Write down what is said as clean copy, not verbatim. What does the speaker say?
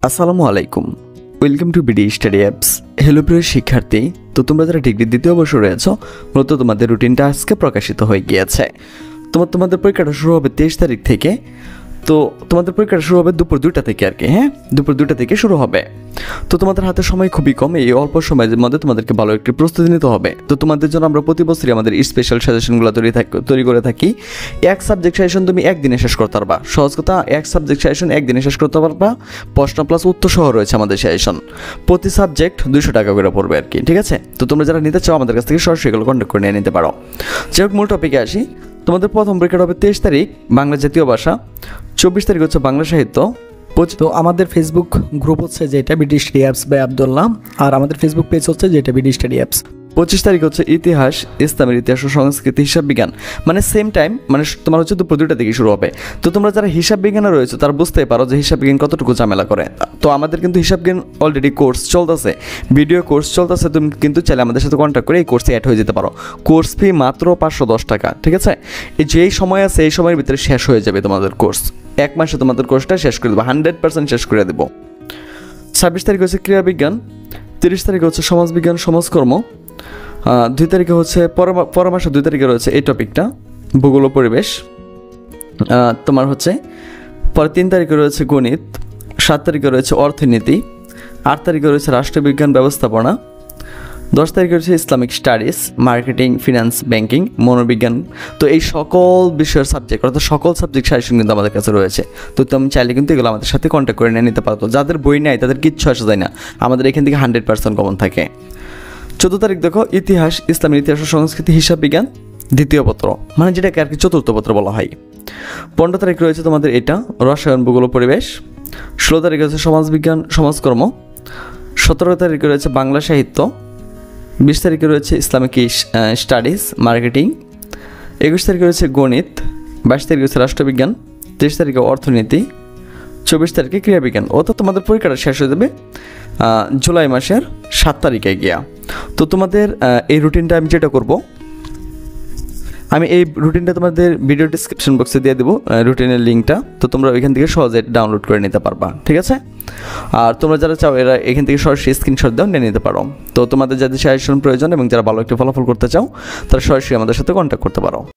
আসসালামু আলাইকুম, welcome to BD study apps. Hello প্রিয় শিক্ষার্থী, তো তোমরা যারা ডিগ্রি দ্বিতীয় বর্ষে রয়েছো, মূলত তোমাদের রুটিনটা আজকে প্রকাশিত হয়ে গিয়েছে। তোমাদের পরীক্ষাটা শুরু হবে 23 তারিখ থেকে। তো তোমাদের পরীক্ষাটা শুরু হবে দুপুর 2টা থেকে আর কি, দুপুর 2টা থেকে শুরু হবে। তো তোমাদের হাতে সময় খুবই কম, এই অল্প সময়ের মধ্যে তোমাদেরকে ভালো একটি প্রস্তুতি নিতে হবে। তো তোমাদের জন্য আমরা প্রতি বছরই আমাদের স্পেশাল সাজেশনগুলো তৈরি করে থাকি। এক সাবজেক্ট সাজেশন তুমি একদিনে শেষ করতে পারবা। সহজ কথা, এক সাবজেক্ট সাজেশন একদিনে শেষ করতে পারবা। প্রশ্ন প্লাস উত্তর সহ রয়েছে আমাদের সাজেশন। প্রতি সাবজেক্ট 200 টাকা করে পড়বে আর কি, ঠিক আছে? তো তোমরা যারা নিতে চাও আমাদের কাছ থেকে সরাসরি এগুলো কন্ট্যাক্ট করে নিয়ে নিতে পারো। যাই হোক, মূল টপিকে আসি। তোমাদের প্রথম পরীক্ষাটা হবে 23 তারিখ বাংলা জাতীয় ভাষা, 24 তারিখ হচ্ছে বাংলা সাহিত্য। তো আমাদের ফেসবুক গ্রুপ হচ্ছে যেটা BD study apps by Abdullah, আর আমাদের ফেসবুক পেজ হচ্ছে যেটা বিডি স্টাডি অ্যাপস। 25 তারিখ হচ্ছে ইতিহাস, ইসলামের ইতিহাস ও সংস্কৃতি, হিসাব বিজ্ঞান। মানে সেম টাইম, মানে তোমার হচ্ছে দুপুর 2টা থেকে শুরু হবে। তো তোমরা যারা হিসাব বিজ্ঞানে রয়েছে তারা বুঝতেই পারো যে হিসাব বিজ্ঞান কতটুকু ঝামেলা করে। তো আমাদের কিন্তু হিসাব বিজ্ঞান অলরেডি কোর্স চলতেছে, ভিডিও কোর্স চলতেছে। তুমি কিন্তু চাইলে আমাদের সাথে কন্ট্যাক্ট করে এই কোর্সে অ্যাড হয়ে যেতে পারো। কোর্স ফি মাত্র 510 টাকা, ঠিক আছে? এই যেই সময় আছে এই সময়ের ভিতরে শেষ হয়ে যাবে তোমাদের কোর্স। 1 মাসে তোমাদের কোর্সটা শেষ করে দেবো, 100% শেষ করে দেবো। 26 তারিখ হচ্ছে ক্রীড়াবিজ্ঞান, 30 তারিখে হচ্ছে সমাজবিজ্ঞান সমাজকর্ম, 2 তারিখে হচ্ছে পরামর্শ, 2 তারিখে রয়েছে এই টপিকটা ভূগোল ও পরিবেশ। তোমার হচ্ছে পরে 3 তারিখে রয়েছে গণিত, 7 তারিখে রয়েছে অর্থনীতি, 8 তারিখে রয়েছে রাষ্ট্রবিজ্ঞান ব্যবস্থাপনা, 10 তারিখে রয়েছে Islamic studies, marketing, finance, banking, মনোবিজ্ঞান। তো এই সকল বিষয়ের সাবজেক্ট, অর্থাৎ সকল সাবজেক্ট সাজেশন কিন্তু আমাদের কাছে রয়েছে। তো তুমি চাইলে কিন্তু এগুলো আমাদের সাথে কন্ট্যাক্ট করে নিয়ে নিতে পারো। যাদের বই নেয় তাদের কিচ্ছু আসা যায় না, আমাদের এখান থেকে 100% কমন থাকে। 14 তারিখ দেখো ইতিহাস, ইসলামের ইতিহাস ও সংস্কৃতি, হিসাব বিজ্ঞান দ্বিতীয় পত্র, মানে যেটাকে আর কি চতুর্থ পত্র বলা হয়। 15 তারিখ রয়েছে তোমাদের এটা রসায়ন, ভূগোল ও পরিবেশ। 16 তারিখ রয়েছে সমাজবিজ্ঞান সমাজকর্ম। 17 তারিখে রয়েছে বাংলা সাহিত্য। 20 তারিখে রয়েছে ইসলামিক স্টাডিজ, মার্কেটিং। 21 তারিখে রয়েছে গণিত। 22 তারিখে রয়েছে রাষ্ট্রবিজ্ঞান। 23 তারিখে অর্থনীতি। 24 তারিখে ক্রীড়াবিজ্ঞান। তো তোমাদের পরীক্ষাটা শেষ হয়ে যাবে জুলাই মাসের 7 তারিখে গিয়া। তো তোমাদের এই রুটিনটা আমি যেটা করব, আমি এই রুটিনটা তোমাদের ভিডিও ডিসক্রিপশন বক্সে দিয়ে দেবো রুটিনের লিঙ্কটা। তো তোমরা ওইখান থেকে সহজে ডাউনলোড করে নিতে পারবা, ঠিক আছে? আর তোমরা যারা চাও এরা এখান থেকে সরাসরি স্ক্রিনশট দাও নিয়ে নিতে পারো। তো তোমাদের যাদের সাজেশন প্রয়োজন এবং যারা ভালো একটা ফলাফল করতে চাও তারা সরাসরি আমাদের সাথে কন্ট্যাক্ট করতে পারো।